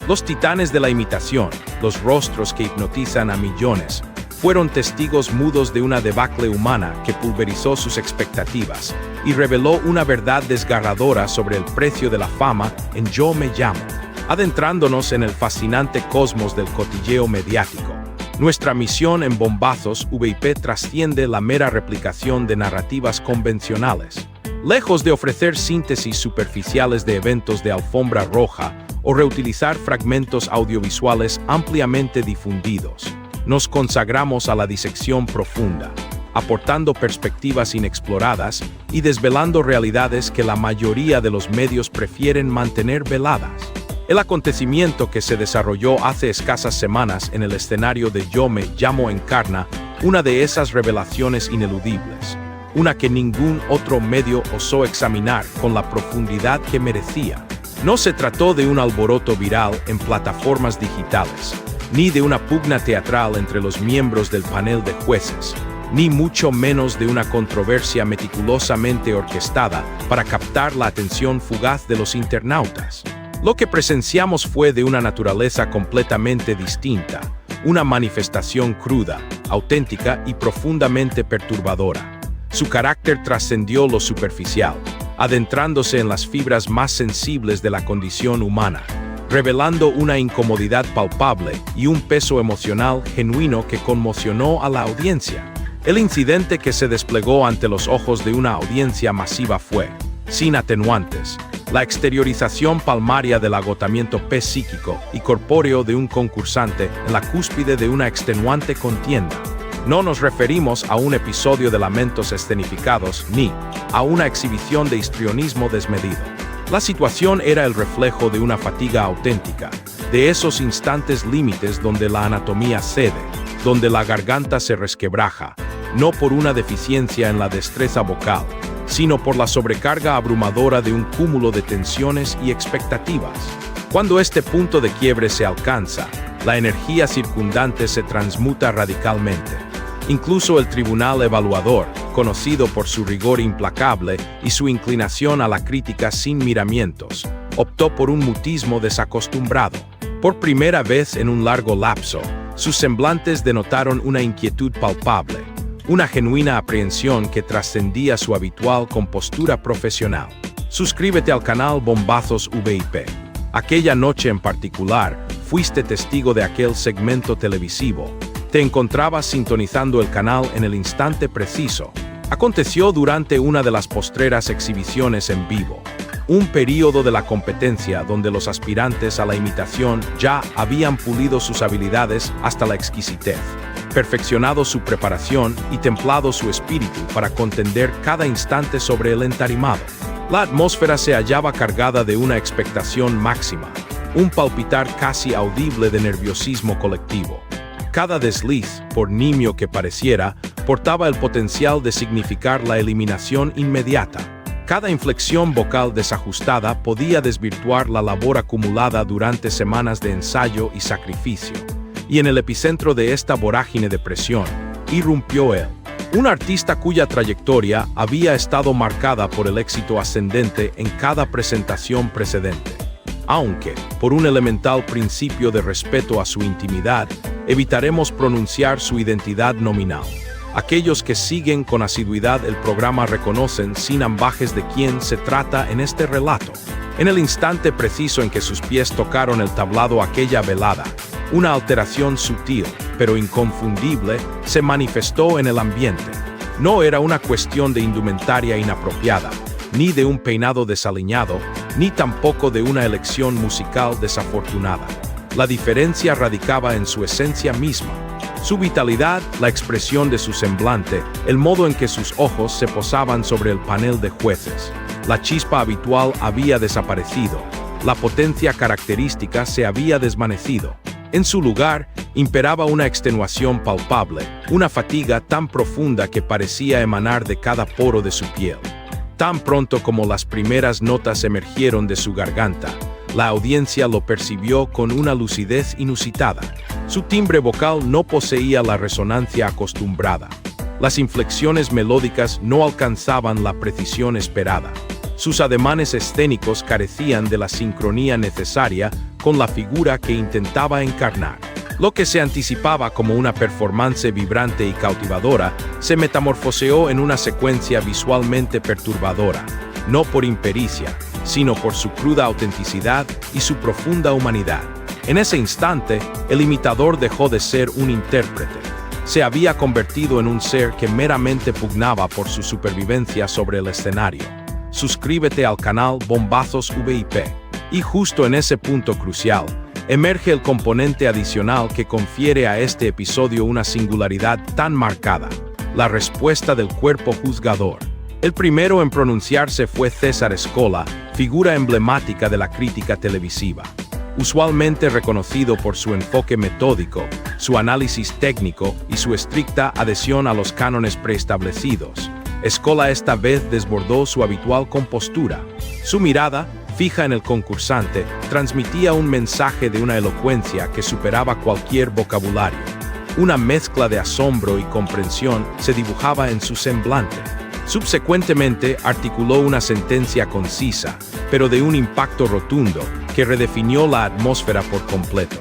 Los titanes de la imitación, los rostros que hipnotizan a millones, fueron testigos mudos de una debacle humana que pulverizó sus expectativas y reveló una verdad desgarradora sobre el precio de la fama en Yo Me Llamo. Adentrándonos en el fascinante cosmos del cotilleo mediático, nuestra misión en Bombazos VIP trasciende la mera replicación de narrativas convencionales. Lejos de ofrecer síntesis superficiales de eventos de alfombra roja o reutilizar fragmentos audiovisuales ampliamente difundidos, nos consagramos a la disección profunda, aportando perspectivas inexploradas y desvelando realidades que la mayoría de los medios prefieren mantener veladas. El acontecimiento que se desarrolló hace escasas semanas en el escenario de Yo Me Llamo encarna una de esas revelaciones ineludibles, una que ningún otro medio osó examinar con la profundidad que merecía. No se trató de un alboroto viral en plataformas digitales, ni de una pugna teatral entre los miembros del panel de jueces, ni mucho menos de una controversia meticulosamente orquestada para captar la atención fugaz de los internautas. Lo que presenciamos fue de una naturaleza completamente distinta, una manifestación cruda, auténtica y profundamente perturbadora. Su carácter trascendió lo superficial, adentrándose en las fibras más sensibles de la condición humana, revelando una incomodidad palpable y un peso emocional genuino que conmocionó a la audiencia. El incidente que se desplegó ante los ojos de una audiencia masiva fue, sin atenuantes, la exteriorización palmaria del agotamiento psíquico y corpóreo de un concursante en la cúspide de una extenuante contienda. No nos referimos a un episodio de lamentos escenificados ni a una exhibición de histrionismo desmedido. La situación era el reflejo de una fatiga auténtica, de esos instantes límites donde la anatomía cede, donde la garganta se resquebraja, no por una deficiencia en la destreza vocal, sino por la sobrecarga abrumadora de un cúmulo de tensiones y expectativas. Cuando este punto de quiebre se alcanza, la energía circundante se transmuta radicalmente. Incluso el tribunal evaluador, conocido por su rigor implacable y su inclinación a la crítica sin miramientos, optó por un mutismo desacostumbrado. Por primera vez en un largo lapso, sus semblantes denotaron una inquietud palpable, una genuina aprehensión que trascendía su habitual compostura profesional. Suscríbete al canal Bombazos VIP. Aquella noche en particular, fuiste testigo de aquel segmento televisivo. Te encontrabas sintonizando el canal en el instante preciso. Aconteció durante una de las postreras exhibiciones en vivo, un período de la competencia donde los aspirantes a la imitación ya habían pulido sus habilidades hasta la exquisitez, perfeccionado su preparación y templado su espíritu para contender cada instante sobre el entarimado. La atmósfera se hallaba cargada de una expectación máxima, un palpitar casi audible de nerviosismo colectivo. Cada desliz, por nimio que pareciera, portaba el potencial de significar la eliminación inmediata. Cada inflexión vocal desajustada podía desvirtuar la labor acumulada durante semanas de ensayo y sacrificio. Y en el epicentro de esta vorágine de presión, irrumpió él, un artista cuya trayectoria había estado marcada por el éxito ascendente en cada presentación precedente. Aunque, por un elemental principio de respeto a su intimidad, evitaremos pronunciar su identidad nominal. Aquellos que siguen con asiduidad el programa reconocen sin ambajes de quién se trata en este relato. En el instante preciso en que sus pies tocaron el tablado aquella velada, una alteración sutil, pero inconfundible, se manifestó en el ambiente. No era una cuestión de indumentaria inapropiada, ni de un peinado desaliñado, ni tampoco de una elección musical desafortunada. La diferencia radicaba en su esencia misma. Su vitalidad, la expresión de su semblante, el modo en que sus ojos se posaban sobre el panel de jueces. La chispa habitual había desaparecido, la potencia característica se había desvanecido. En su lugar, imperaba una extenuación palpable, una fatiga tan profunda que parecía emanar de cada poro de su piel. Tan pronto como las primeras notas emergieron de su garganta, la audiencia lo percibió con una lucidez inusitada. Su timbre vocal no poseía la resonancia acostumbrada. Las inflexiones melódicas no alcanzaban la precisión esperada. Sus ademanes escénicos carecían de la sincronía necesaria con la figura que intentaba encarnar. Lo que se anticipaba como una performance vibrante y cautivadora se metamorfoseó en una secuencia visualmente perturbadora, no por impericia, sino por su cruda autenticidad y su profunda humanidad. En ese instante, el imitador dejó de ser un intérprete. Se había convertido en un ser que meramente pugnaba por su supervivencia sobre el escenario. Suscríbete al canal Bombazos VIP. Y justo en ese punto crucial, emerge el componente adicional que confiere a este episodio una singularidad tan marcada: la respuesta del cuerpo juzgador. El primero en pronunciarse fue César Scola, figura emblemática de la crítica televisiva. Usualmente reconocido por su enfoque metódico, su análisis técnico y su estricta adhesión a los cánones preestablecidos, Scola esta vez desbordó su habitual compostura. Su mirada, fija en el concursante, transmitía un mensaje de una elocuencia que superaba cualquier vocabulario. Una mezcla de asombro y comprensión se dibujaba en su semblante. Subsecuentemente, articuló una sentencia concisa, pero de un impacto rotundo, que redefinió la atmósfera por completo.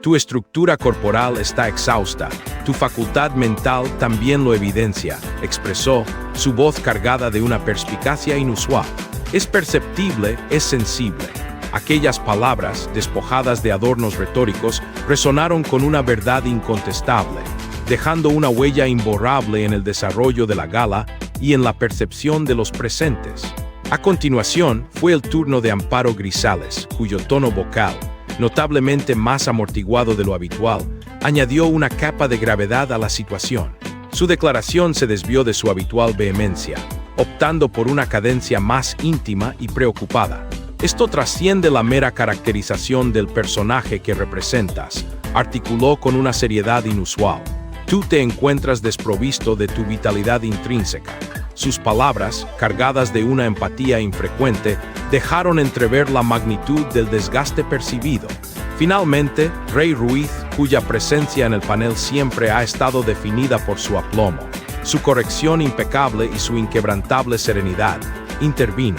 Tu estructura corporal está exhausta, tu facultad mental también lo evidencia, expresó, su voz cargada de una perspicacia inusual. Es perceptible, es sensible. Aquellas palabras, despojadas de adornos retóricos, resonaron con una verdad incontestable, dejando una huella imborrable en el desarrollo de la gala y en la percepción de los presentes. A continuación, fue el turno de Amparo Grisales, cuyo tono vocal, notablemente más amortiguado de lo habitual, añadió una capa de gravedad a la situación. Su declaración se desvió de su habitual vehemencia, optando por una cadencia más íntima y preocupada. Esto trasciende la mera caracterización del personaje que representas, articuló con una seriedad inusual. Tú te encuentras desprovisto de tu vitalidad intrínseca. Sus palabras, cargadas de una empatía infrecuente, dejaron entrever la magnitud del desgaste percibido. Finalmente, Rey Ruiz, cuya presencia en el panel siempre ha estado definida por su aplomo, su corrección impecable y su inquebrantable serenidad, intervino.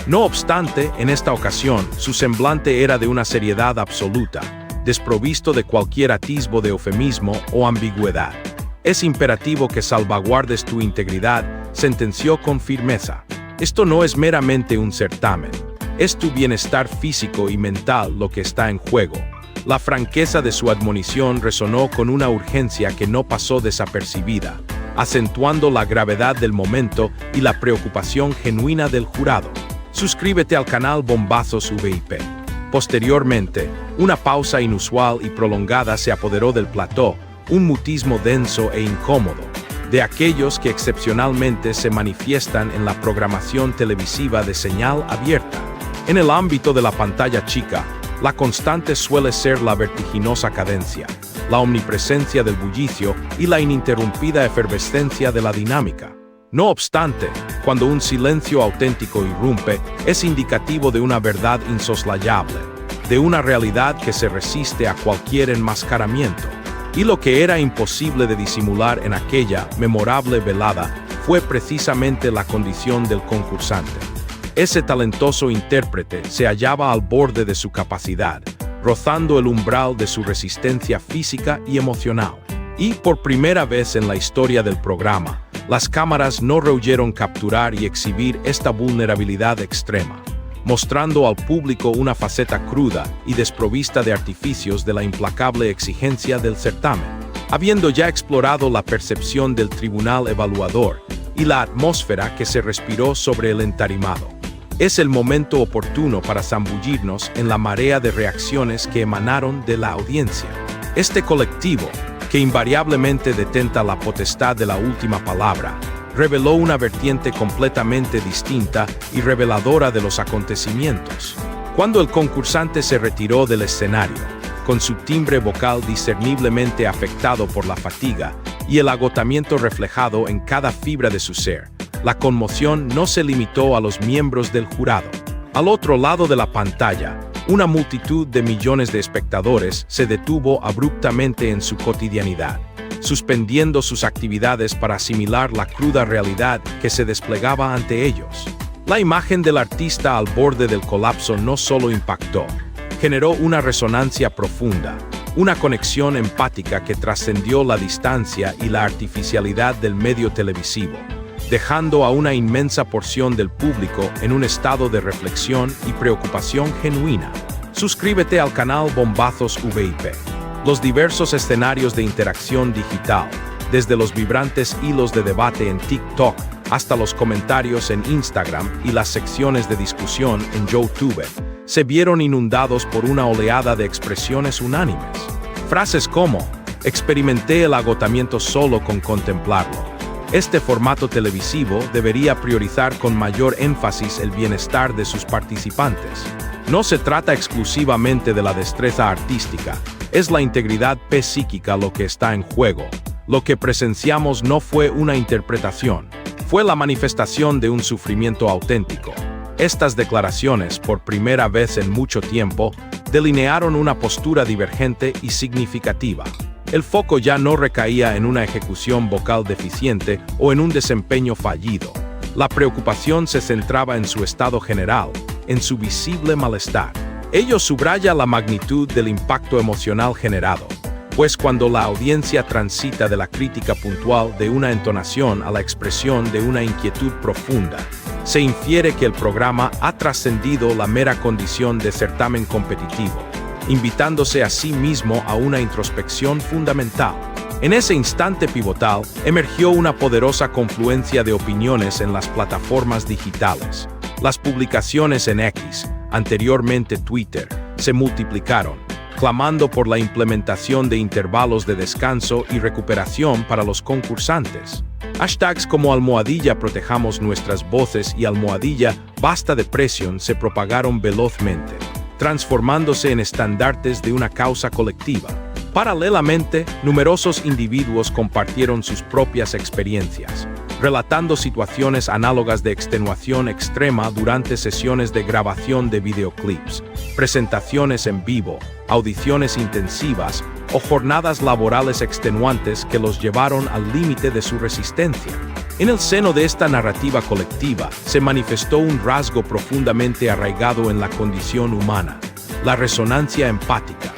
No obstante, en esta ocasión, su semblante era de una seriedad absoluta, desprovisto de cualquier atisbo de eufemismo o ambigüedad. Es imperativo que salvaguardes tu integridad, sentenció con firmeza. Esto no es meramente un certamen. Es tu bienestar físico y mental lo que está en juego. La franqueza de su admonición resonó con una urgencia que no pasó desapercibida, acentuando la gravedad del momento y la preocupación genuina del jurado. Suscríbete al canal Bombazos VIP. Posteriormente, una pausa inusual y prolongada se apoderó del plató, un mutismo denso e incómodo, de aquellos que excepcionalmente se manifiestan en la programación televisiva de señal abierta. En el ámbito de la pantalla chica, la constante suele ser la vertiginosa cadencia, la omnipresencia del bullicio y la ininterrumpida efervescencia de la dinámica. No obstante, cuando un silencio auténtico irrumpe, es indicativo de una verdad insoslayable, de una realidad que se resiste a cualquier enmascaramiento. Y lo que era imposible de disimular en aquella memorable velada fue precisamente la condición del concursante. Ese talentoso intérprete se hallaba al borde de su capacidad, rozando el umbral de su resistencia física y emocional. Y por primera vez en la historia del programa, las cámaras no rehuyeron capturar y exhibir esta vulnerabilidad extrema, mostrando al público una faceta cruda y desprovista de artificios de la implacable exigencia del certamen. Habiendo ya explorado la percepción del tribunal evaluador y la atmósfera que se respiró sobre el entarimado, es el momento oportuno para zambullirnos en la marea de reacciones que emanaron de la audiencia. Este colectivo, que invariablemente detenta la potestad de la última palabra, reveló una vertiente completamente distinta y reveladora de los acontecimientos. Cuando el concursante se retiró del escenario, con su timbre vocal discerniblemente afectado por la fatiga y el agotamiento reflejado en cada fibra de su ser, la conmoción no se limitó a los miembros del jurado. Al otro lado de la pantalla, una multitud de millones de espectadores se detuvo abruptamente en su cotidianidad, suspendiendo sus actividades para asimilar la cruda realidad que se desplegaba ante ellos. La imagen del artista al borde del colapso no solo impactó, generó una resonancia profunda, una conexión empática que trascendió la distancia y la artificialidad del medio televisivo, dejando a una inmensa porción del público en un estado de reflexión y preocupación genuina. Suscríbete al canal Bombazos VIP. Los diversos escenarios de interacción digital, desde los vibrantes hilos de debate en TikTok hasta los comentarios en Instagram y las secciones de discusión en YouTube, se vieron inundados por una oleada de expresiones unánimes. Frases como, experimenté el agotamiento solo con contemplarlo. Este formato televisivo debería priorizar con mayor énfasis el bienestar de sus participantes. No se trata exclusivamente de la destreza artística, es la integridad psíquica lo que está en juego. Lo que presenciamos no fue una interpretación, fue la manifestación de un sufrimiento auténtico. Estas declaraciones, por primera vez en mucho tiempo, delinearon una postura divergente y significativa. El foco ya no recaía en una ejecución vocal deficiente o en un desempeño fallido. La preocupación se centraba en su estado general, en su visible malestar. Ello subraya la magnitud del impacto emocional generado, pues cuando la audiencia transita de la crítica puntual de una entonación a la expresión de una inquietud profunda, se infiere que el programa ha trascendido la mera condición de certamen competitivo, invitándose a sí mismo a una introspección fundamental. En ese instante pivotal, emergió una poderosa confluencia de opiniones en las plataformas digitales. Las publicaciones en X, anteriormente Twitter, se multiplicaron, clamando por la implementación de intervalos de descanso y recuperación para los concursantes. Hashtags como #protejamos nuestras voces y #basta de presión se propagaron velozmente, transformándose en estandartes de una causa colectiva. Paralelamente, numerosos individuos compartieron sus propias experiencias, relatando situaciones análogas de extenuación extrema durante sesiones de grabación de videoclips, presentaciones en vivo, audiciones intensivas o jornadas laborales extenuantes que los llevaron al límite de su resistencia. En el seno de esta narrativa colectiva se manifestó un rasgo profundamente arraigado en la condición humana, la resonancia empática.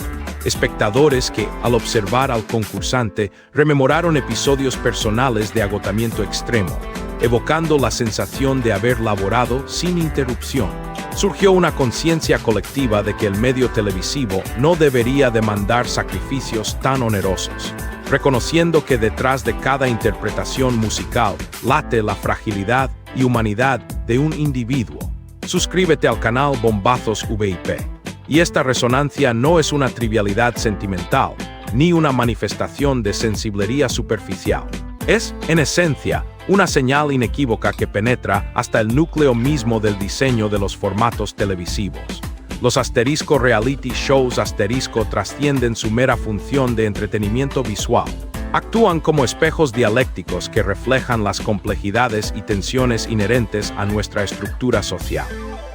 Espectadores que, al observar al concursante, rememoraron episodios personales de agotamiento extremo, evocando la sensación de haber laborado sin interrupción. Surgió una conciencia colectiva de que el medio televisivo no debería demandar sacrificios tan onerosos, reconociendo que detrás de cada interpretación musical late la fragilidad y humanidad de un individuo. Suscríbete al canal Bombazos VIP. Y esta resonancia no es una trivialidad sentimental, ni una manifestación de sensiblería superficial. Es, en esencia, una señal inequívoca que penetra hasta el núcleo mismo del diseño de los formatos televisivos. Los reality shows trascienden su mera función de entretenimiento visual. Actúan como espejos dialécticos que reflejan las complejidades y tensiones inherentes a nuestra estructura social.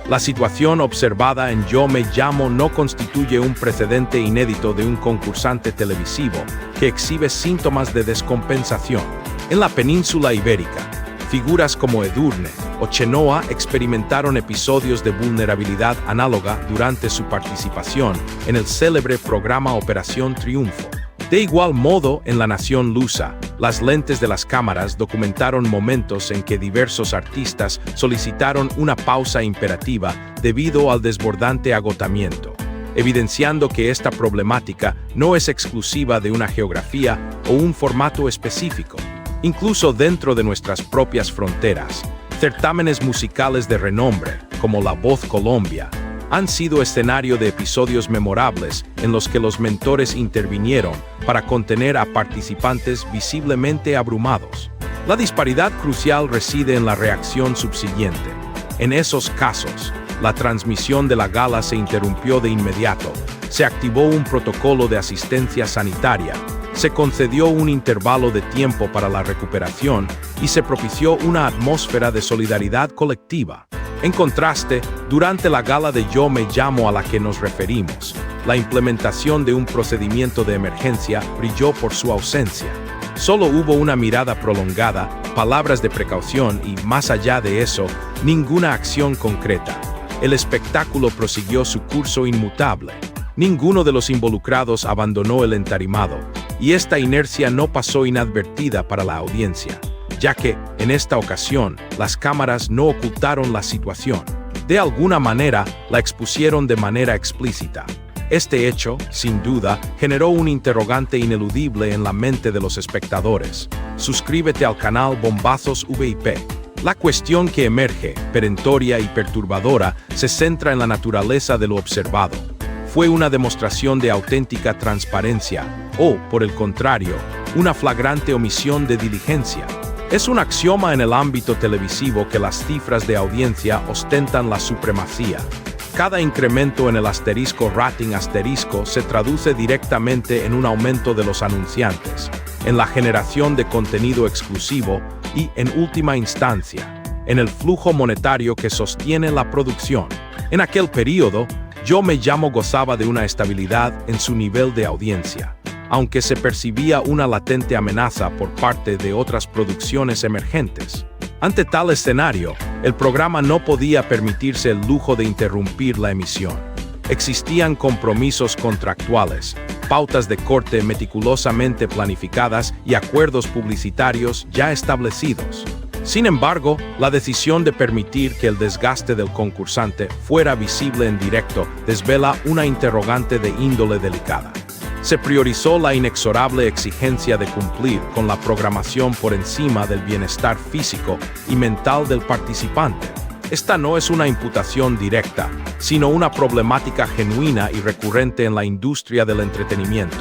La situación observada en Yo Me Llamo no constituye un precedente inédito de un concursante televisivo que exhibe síntomas de descompensación. En la península ibérica, figuras como Edurne o Chenoa experimentaron episodios de vulnerabilidad análoga durante su participación en el célebre programa Operación Triunfo. De igual modo, en la nación lusa, las lentes de las cámaras documentaron momentos en que diversos artistas solicitaron una pausa imperativa debido al desbordante agotamiento, evidenciando que esta problemática no es exclusiva de una geografía o un formato específico. Incluso dentro de nuestras propias fronteras, certámenes musicales de renombre, como La Voz Colombia, han sido escenario de episodios memorables en los que los mentores intervinieron para contener a participantes visiblemente abrumados. La disparidad crucial reside en la reacción subsiguiente. En esos casos, la transmisión de la gala se interrumpió de inmediato, se activó un protocolo de asistencia sanitaria, se concedió un intervalo de tiempo para la recuperación y se propició una atmósfera de solidaridad colectiva. En contraste, durante la gala de Yo Me Llamo a la que nos referimos, la implementación de un procedimiento de emergencia brilló por su ausencia. Solo hubo una mirada prolongada, palabras de precaución y, más allá de eso, ninguna acción concreta. el espectáculo prosiguió su curso inmutable. Ninguno de los involucrados abandonó el entarimado, y esta inercia no pasó inadvertida para la audiencia, ya que, en esta ocasión, las cámaras no ocultaron la situación. De alguna manera, la expusieron de manera explícita. Este hecho, sin duda, generó un interrogante ineludible en la mente de los espectadores. Suscríbete al canal Bombazos VIP. La cuestión que emerge, perentoria y perturbadora, se centra en la naturaleza de lo observado. ¿Fue una demostración de auténtica transparencia o, por el contrario, una flagrante omisión de diligencia? Es un axioma en el ámbito televisivo que las cifras de audiencia ostentan la supremacía. Cada incremento en el rating se traduce directamente en un aumento de los anunciantes, en la generación de contenido exclusivo y, en última instancia, en el flujo monetario que sostiene la producción. En aquel período, Yo Me Llamo gozaba de una estabilidad en su nivel de audiencia, aunque se percibía una latente amenaza por parte de otras producciones emergentes. Ante tal escenario, el programa no podía permitirse el lujo de interrumpir la emisión. Existían compromisos contractuales, pautas de corte meticulosamente planificadas y acuerdos publicitarios ya establecidos. Sin embargo, la decisión de permitir que el desgaste del concursante fuera visible en directo desvela una interrogante de índole delicada. Se priorizó la inexorable exigencia de cumplir con la programación por encima del bienestar físico y mental del participante. Esta no es una imputación directa, sino una problemática genuina y recurrente en la industria del entretenimiento.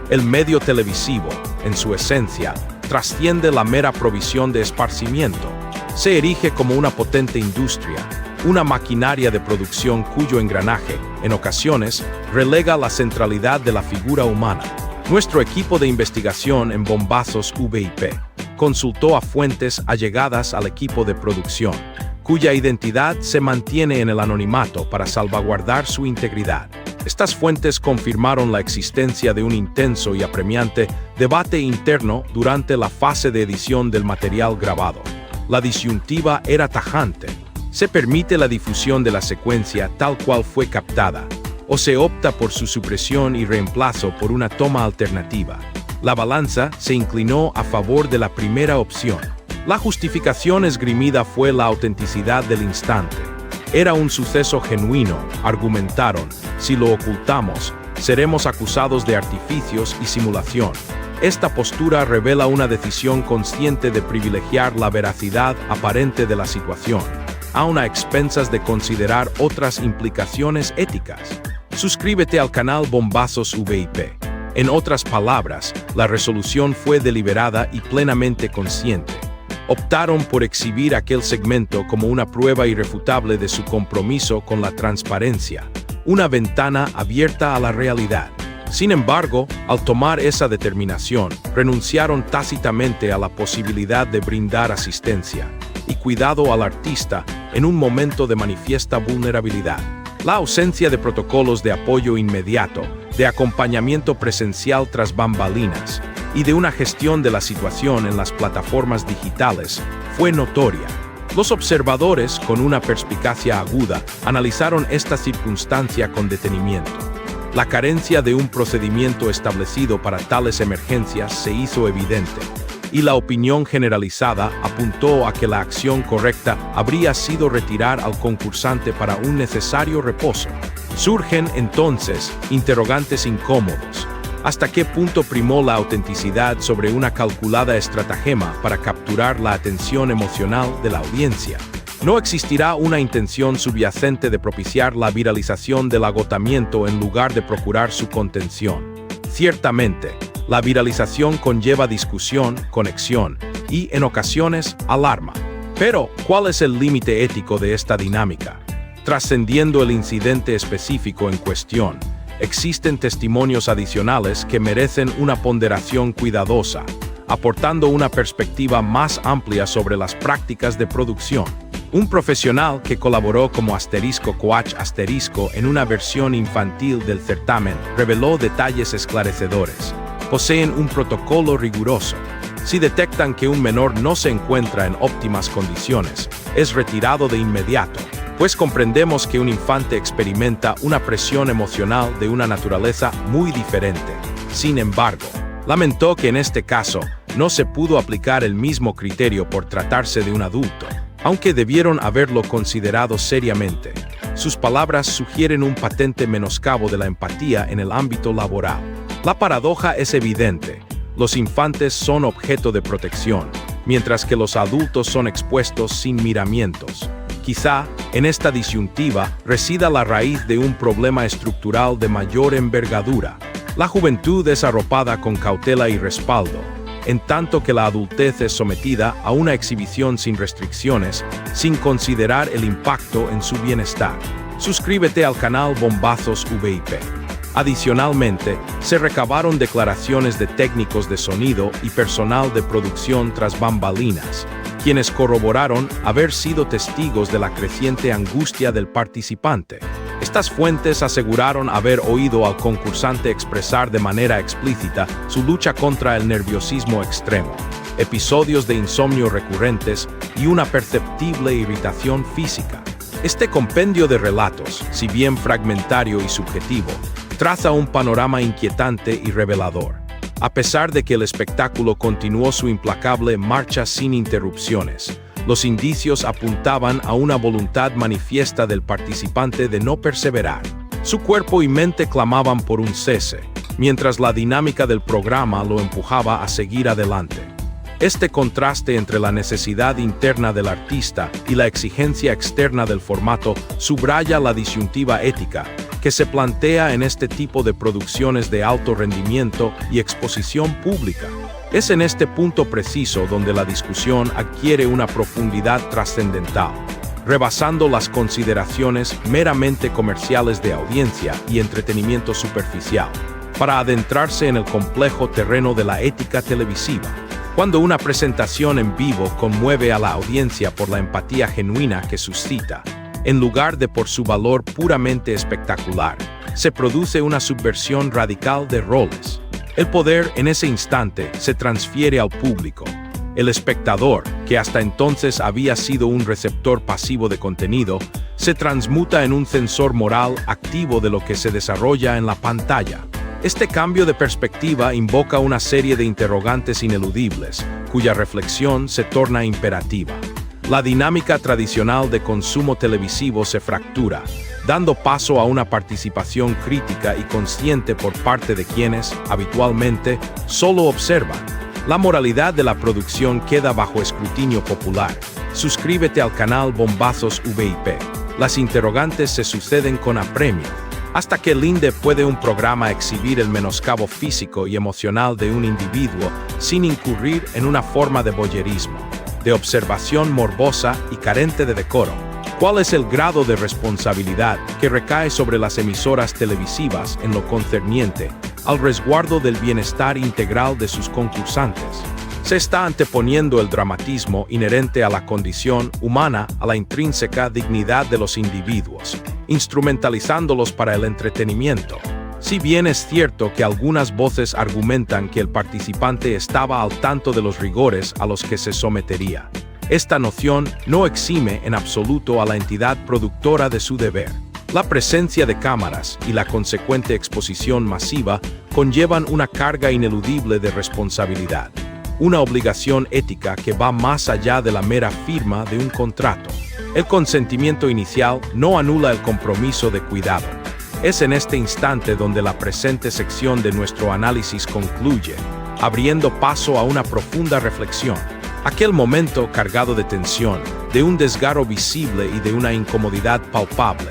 El medio televisivo, en su esencia, trasciende la mera provisión de esparcimiento. Se erige como una potente industria, una maquinaria de producción cuyo engranaje, en ocasiones, relega la centralidad de la figura humana. Nuestro equipo de investigación en Bombazos VIP consultó a fuentes allegadas al equipo de producción, cuya identidad se mantiene en el anonimato para salvaguardar su integridad. Estas fuentes confirmaron la existencia de un intenso y apremiante debate interno durante la fase de edición del material grabado. La disyuntiva era tajante. ¿Se permite la difusión de la secuencia tal cual fue captada, o se opta por su supresión y reemplazo por una toma alternativa? La balanza se inclinó a favor de la primera opción. La justificación esgrimida fue la autenticidad del instante. Era un suceso genuino, argumentaron. Si lo ocultamos, seremos acusados de artificios y simulación. Esta postura revela una decisión consciente de privilegiar la veracidad aparente de la situación, aun a expensas de considerar otras implicaciones éticas. Suscríbete al canal Bombazos VIP. En otras palabras, la resolución fue deliberada y plenamente consciente. Optaron por exhibir aquel segmento como una prueba irrefutable de su compromiso con la transparencia, una ventana abierta a la realidad. Sin embargo, al tomar esa determinación, renunciaron tácitamente a la posibilidad de brindar asistencia y cuidado al artista en un momento de manifiesta vulnerabilidad. La ausencia de protocolos de apoyo inmediato, de acompañamiento presencial tras bambalinas y de una gestión de la situación en las plataformas digitales fue notoria. Los observadores, con una perspicacia aguda, analizaron esta circunstancia con detenimiento. La carencia de un procedimiento establecido para tales emergencias se hizo evidente, y la opinión generalizada apuntó a que la acción correcta habría sido retirar al concursante para un necesario reposo. Surgen, entonces, interrogantes incómodos. ¿Hasta qué punto primó la autenticidad sobre una calculada estratagema para capturar la atención emocional de la audiencia? ¿No existirá una intención subyacente de propiciar la viralización del agotamiento en lugar de procurar su contención? Ciertamente, la viralización conlleva discusión, conexión y, en ocasiones, alarma. Pero, ¿cuál es el límite ético de esta dinámica? Trascendiendo el incidente específico en cuestión, existen testimonios adicionales que merecen una ponderación cuidadosa, aportando una perspectiva más amplia sobre las prácticas de producción. Un profesional que colaboró como *coach* en una versión infantil del certamen reveló detalles esclarecedores. Poseen un protocolo riguroso. Si detectan que un menor no se encuentra en óptimas condiciones, es retirado de inmediato. pues comprendemos que un infante experimenta una presión emocional de una naturaleza muy diferente. Sin embargo, lamentó que en este caso no se pudo aplicar el mismo criterio por tratarse de un adulto, aunque debieron haberlo considerado seriamente. Sus palabras sugieren un patente menoscabo de la empatía en el ámbito laboral. La paradoja es evidente. Los infantes son objeto de protección, mientras que los adultos son expuestos sin miramientos. Quizá, en esta disyuntiva, resida la raíz de un problema estructural de mayor envergadura. La juventud es arropada con cautela y respaldo, en tanto que la adultez es sometida a una exhibición sin restricciones, sin considerar el impacto en su bienestar. Suscríbete al canal Bombazos VIP. Adicionalmente, se recabaron declaraciones de técnicos de sonido y personal de producción tras bambalinas, quienes corroboraron haber sido testigos de la creciente angustia del participante. Estas fuentes aseguraron haber oído al concursante expresar de manera explícita su lucha contra el nerviosismo extremo, episodios de insomnio recurrentes y una perceptible irritación física. Este compendio de relatos, si bien fragmentario y subjetivo, traza un panorama inquietante y revelador. A pesar de que el espectáculo continuó su implacable marcha sin interrupciones, los indicios apuntaban a una voluntad manifiesta del participante de no perseverar. Su cuerpo y mente clamaban por un cese, mientras la dinámica del programa lo empujaba a seguir adelante. Este contraste entre la necesidad interna del artista y la exigencia externa del formato subraya la disyuntiva ética que se plantea en este tipo de producciones de alto rendimiento y exposición pública. Es en este punto preciso donde la discusión adquiere una profundidad trascendental, rebasando las consideraciones meramente comerciales de audiencia y entretenimiento superficial, para adentrarse en el complejo terreno de la ética televisiva. Cuando una presentación en vivo conmueve a la audiencia por la empatía genuina que suscita, en lugar de por su valor puramente espectacular, se produce una subversión radical de roles. El poder en ese instante se transfiere al público. El espectador, que hasta entonces había sido un receptor pasivo de contenido, se transmuta en un censor moral activo de lo que se desarrolla en la pantalla. Este cambio de perspectiva invoca una serie de interrogantes ineludibles, cuya reflexión se torna imperativa. La dinámica tradicional de consumo televisivo se fractura, dando paso a una participación crítica y consciente por parte de quienes, habitualmente, solo observan. La moralidad de la producción queda bajo escrutinio popular. Suscríbete al canal Bombazos VIP. Las interrogantes se suceden con apremio. ¿Hasta qué linde puede un programa exhibir el menoscabo físico y emocional de un individuo sin incurrir en una forma de voyerismo, de observación morbosa y carente de decoro? ¿Cuál es el grado de responsabilidad que recae sobre las emisoras televisivas en lo concerniente al resguardo del bienestar integral de sus concursantes? Se está anteponiendo el dramatismo inherente a la condición humana a la intrínseca dignidad de los individuos, instrumentalizándolos para el entretenimiento. Si bien es cierto que algunas voces argumentan que el participante estaba al tanto de los rigores a los que se sometería, esta noción no exime en absoluto a la entidad productora de su deber. La presencia de cámaras y la consecuente exposición masiva conllevan una carga ineludible de responsabilidad, una obligación ética que va más allá de la mera firma de un contrato. El consentimiento inicial no anula el compromiso de cuidado. Es en este instante donde la presente sección de nuestro análisis concluye, abriendo paso a una profunda reflexión. Aquel momento cargado de tensión, de un desgarro visible y de una incomodidad palpable,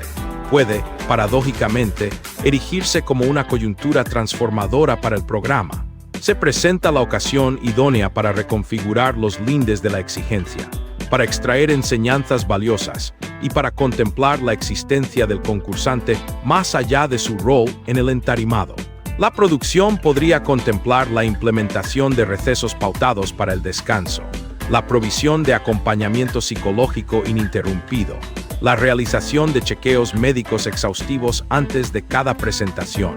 puede, paradójicamente, erigirse como una coyuntura transformadora para el programa. Se presenta la ocasión idónea para reconfigurar los lindes de la exigencia, para extraer enseñanzas valiosas y para contemplar la existencia del concursante más allá de su rol en el entarimado. La producción podría contemplar la implementación de recesos pautados para el descanso, la provisión de acompañamiento psicológico ininterrumpido, la realización de chequeos médicos exhaustivos antes de cada presentación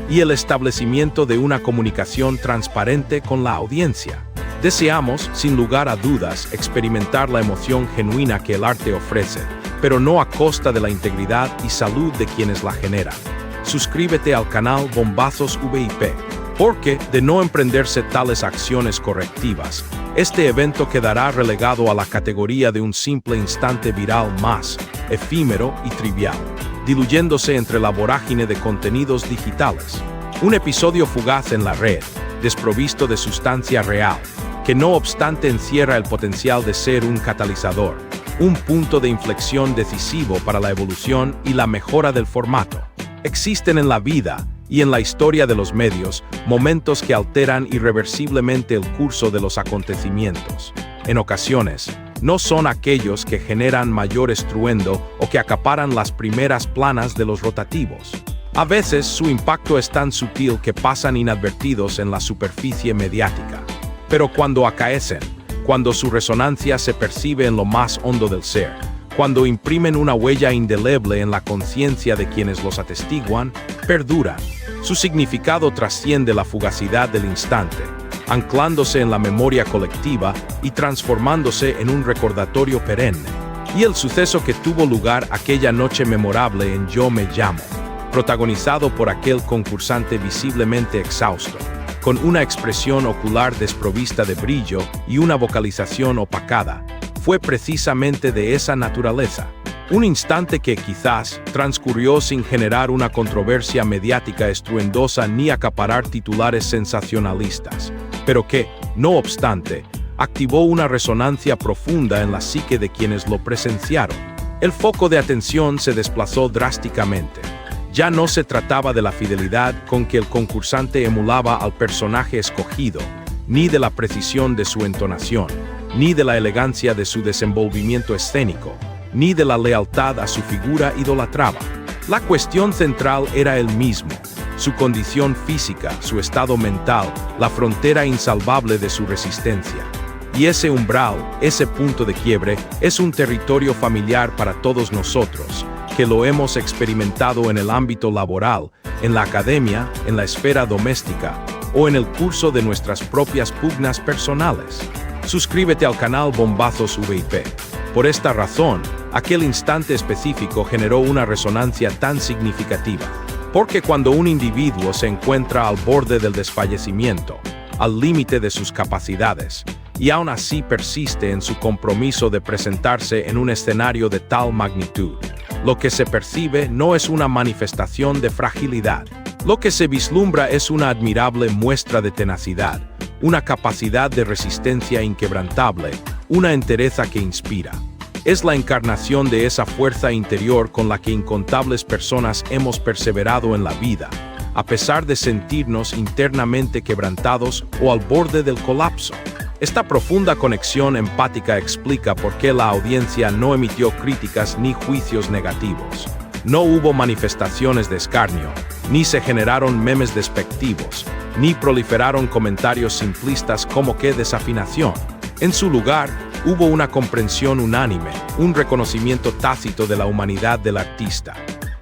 y el establecimiento de una comunicación transparente con la audiencia. Deseamos, sin lugar a dudas, experimentar la emoción genuina que el arte ofrece, pero no a costa de la integridad y salud de quienes la generan. Suscríbete al canal Bombazos VIP, porque, de no emprenderse tales acciones correctivas, este evento quedará relegado a la categoría de un simple instante viral más, efímero y trivial, diluyéndose entre la vorágine de contenidos digitales. Un episodio fugaz en la red, desprovisto de sustancia real, que no obstante encierra el potencial de ser un catalizador, un punto de inflexión decisivo para la evolución y la mejora del formato. Existen en la vida y en la historia de los medios momentos que alteran irreversiblemente el curso de los acontecimientos. En ocasiones, no son aquellos que generan mayor estruendo o que acaparan las primeras planas de los rotativos. A veces su impacto es tan sutil que pasan inadvertidos en la superficie mediática. Pero cuando acaecen, cuando su resonancia se percibe en lo más hondo del ser, cuando imprimen una huella indeleble en la conciencia de quienes los atestiguan, perduran. Su significado trasciende la fugacidad del instante, anclándose en la memoria colectiva y transformándose en un recordatorio perenne. Y el suceso que tuvo lugar aquella noche memorable en Yo Me Llamo, protagonizado por aquel concursante visiblemente exhausto, con una expresión ocular desprovista de brillo y una vocalización opacada, fue precisamente de esa naturaleza. Un instante que quizás transcurrió sin generar una controversia mediática estruendosa ni acaparar titulares sensacionalistas, pero que, no obstante, activó una resonancia profunda en la psique de quienes lo presenciaron. El foco de atención se desplazó drásticamente. Ya no se trataba de la fidelidad con que el concursante emulaba al personaje escogido, ni de la precisión de su entonación, ni de la elegancia de su desenvolvimiento escénico, ni de la lealtad a su figura idolatrada. La cuestión central era el mismo, su condición física, su estado mental, la frontera insalvable de su resistencia. Y ese umbral, ese punto de quiebre, es un territorio familiar para todos nosotros, que lo hemos experimentado en el ámbito laboral, en la academia, en la esfera doméstica, o en el curso de nuestras propias pugnas personales. Suscríbete al canal Bombazos VIP. Por esta razón, aquel instante específico generó una resonancia tan significativa, porque cuando un individuo se encuentra al borde del desfallecimiento, al límite de sus capacidades, y aún así persiste en su compromiso de presentarse en un escenario de tal magnitud, lo que se percibe no es una manifestación de fragilidad. Lo que se vislumbra es una admirable muestra de tenacidad, una capacidad de resistencia inquebrantable, una entereza que inspira. Es la encarnación de esa fuerza interior con la que incontables personas hemos perseverado en la vida, a pesar de sentirnos internamente quebrantados o al borde del colapso. Esta profunda conexión empática explica por qué la audiencia no emitió críticas ni juicios negativos. No hubo manifestaciones de escarnio, ni se generaron memes despectivos, ni proliferaron comentarios simplistas como qué desafinación. En su lugar, hubo una comprensión unánime, un reconocimiento tácito de la humanidad del artista.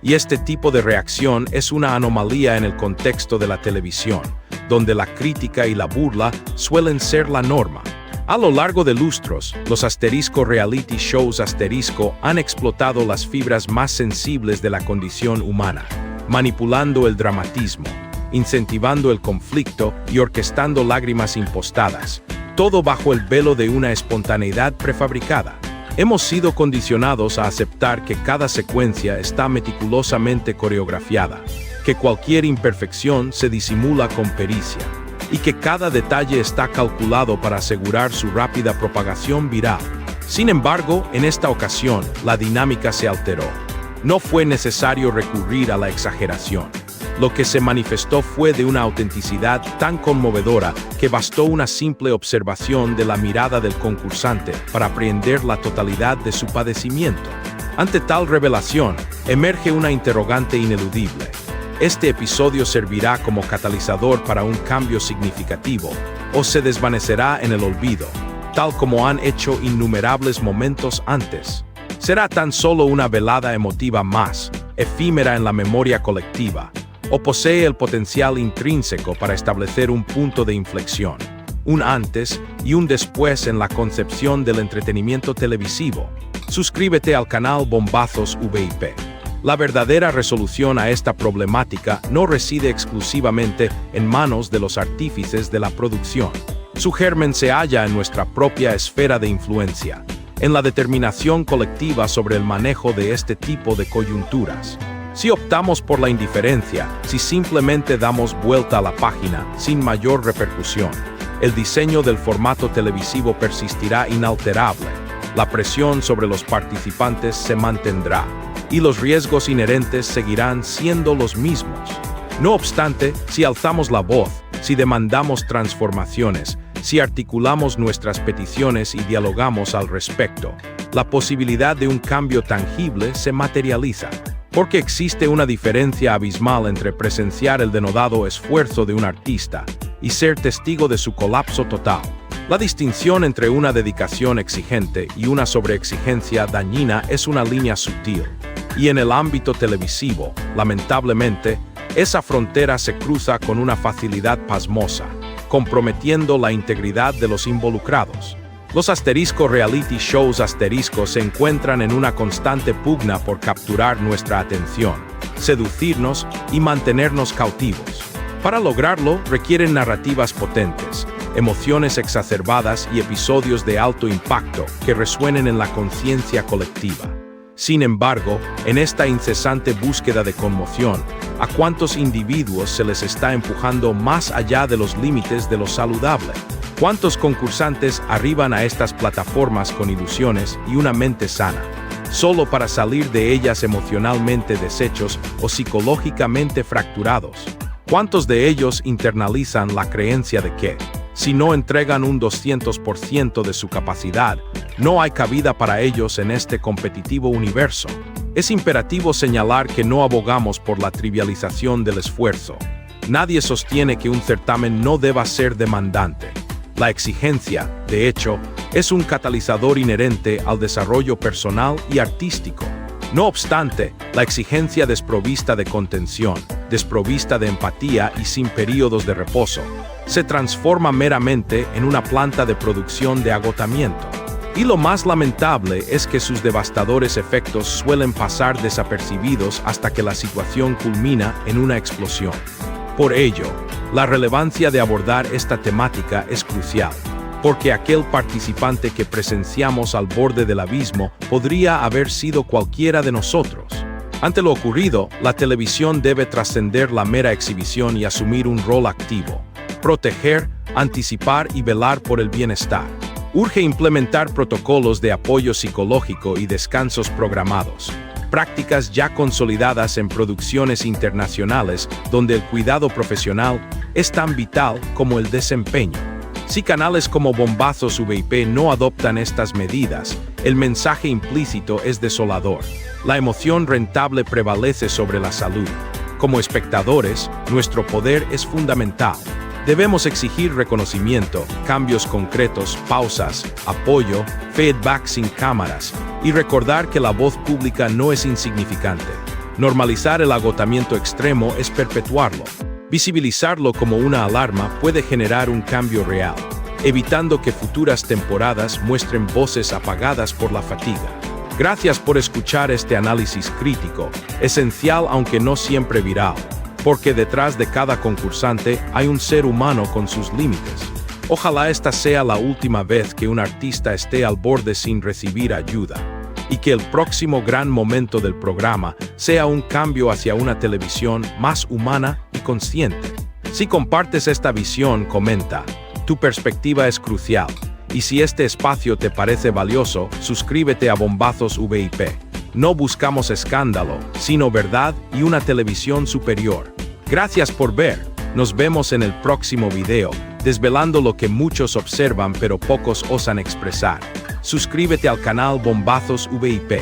Y este tipo de reacción es una anomalía en el contexto de la televisión, donde la crítica y la burla suelen ser la norma. A lo largo de lustros, los reality shows han explotado las fibras más sensibles de la condición humana, manipulando el dramatismo, incentivando el conflicto y orquestando lágrimas impostadas, todo bajo el velo de una espontaneidad prefabricada. Hemos sido condicionados a aceptar que cada secuencia está meticulosamente coreografiada, que cualquier imperfección se disimula con pericia, y que cada detalle está calculado para asegurar su rápida propagación viral. Sin embargo, en esta ocasión, la dinámica se alteró. No fue necesario recurrir a la exageración. Lo que se manifestó fue de una autenticidad tan conmovedora que bastó una simple observación de la mirada del concursante para aprehender la totalidad de su padecimiento. Ante tal revelación, emerge una interrogante ineludible. ¿Este episodio servirá como catalizador para un cambio significativo, o se desvanecerá en el olvido, tal como han hecho innumerables momentos antes? ¿Será tan solo una velada emotiva más, efímera en la memoria colectiva, o posee el potencial intrínseco para establecer un punto de inflexión, un antes y un después en la concepción del entretenimiento televisivo? Suscríbete al canal Bombazos VIP. La verdadera resolución a esta problemática no reside exclusivamente en manos de los artífices de la producción. Su germen se halla en nuestra propia esfera de influencia, en la determinación colectiva sobre el manejo de este tipo de coyunturas. Si optamos por la indiferencia, si simplemente damos vuelta a la página sin mayor repercusión, el diseño del formato televisivo persistirá inalterable, la presión sobre los participantes se mantendrá, y los riesgos inherentes seguirán siendo los mismos. No obstante, si alzamos la voz, si demandamos transformaciones, si articulamos nuestras peticiones y dialogamos al respecto, la posibilidad de un cambio tangible se materializa. Porque existe una diferencia abismal entre presenciar el denodado esfuerzo de un artista y ser testigo de su colapso total. La distinción entre una dedicación exigente y una sobreexigencia dañina es una línea sutil, y en el ámbito televisivo, lamentablemente, esa frontera se cruza con una facilidad pasmosa, comprometiendo la integridad de los involucrados. Los reality shows se encuentran en una constante pugna por capturar nuestra atención, seducirnos y mantenernos cautivos. Para lograrlo, requieren narrativas potentes, emociones exacerbadas y episodios de alto impacto que resuenen en la conciencia colectiva. Sin embargo, en esta incesante búsqueda de conmoción, ¿a cuántos individuos se les está empujando más allá de los límites de lo saludable? ¿Cuántos concursantes arriban a estas plataformas con ilusiones y una mente sana, solo para salir de ellas emocionalmente deshechos o psicológicamente fracturados? ¿Cuántos de ellos internalizan la creencia de que, si no entregan un 200% de su capacidad, no hay cabida para ellos en este competitivo universo? Es imperativo señalar que no abogamos por la trivialización del esfuerzo. Nadie sostiene que un certamen no deba ser demandante. La exigencia, de hecho, es un catalizador inherente al desarrollo personal y artístico. No obstante, la exigencia desprovista de contención, desprovista de empatía y sin períodos de reposo, se transforma meramente en una planta de producción de agotamiento. Y lo más lamentable es que sus devastadores efectos suelen pasar desapercibidos hasta que la situación culmina en una explosión. Por ello, la relevancia de abordar esta temática es crucial, porque aquel participante que presenciamos al borde del abismo podría haber sido cualquiera de nosotros. Ante lo ocurrido, la televisión debe trascender la mera exhibición y asumir un rol activo: proteger, anticipar y velar por el bienestar. Urge implementar protocolos de apoyo psicológico y descansos programados, prácticas ya consolidadas en producciones internacionales donde el cuidado profesional es tan vital como el desempeño. Si canales como Bombazos VIP no adoptan estas medidas, el mensaje implícito es desolador. La emoción rentable prevalece sobre la salud. Como espectadores, nuestro poder es fundamental. Debemos exigir reconocimiento, cambios concretos, pausas, apoyo, feedback sin cámaras, y recordar que la voz pública no es insignificante. Normalizar el agotamiento extremo es perpetuarlo. Visibilizarlo como una alarma puede generar un cambio real, evitando que futuras temporadas muestren voces apagadas por la fatiga. Gracias por escuchar este análisis crítico, esencial aunque no siempre viral, porque detrás de cada concursante hay un ser humano con sus límites. Ojalá esta sea la última vez que un artista esté al borde sin recibir ayuda, y que el próximo gran momento del programa sea un cambio hacia una televisión más humana y consciente. Si compartes esta visión, comenta. Tu perspectiva es crucial, y si este espacio te parece valioso, suscríbete a Bombazos VIP. No buscamos escándalo, sino verdad y una televisión superior. Gracias por ver. Nos vemos en el próximo video, desvelando lo que muchos observan pero pocos osan expresar. Suscríbete al canal Bombazos VIP.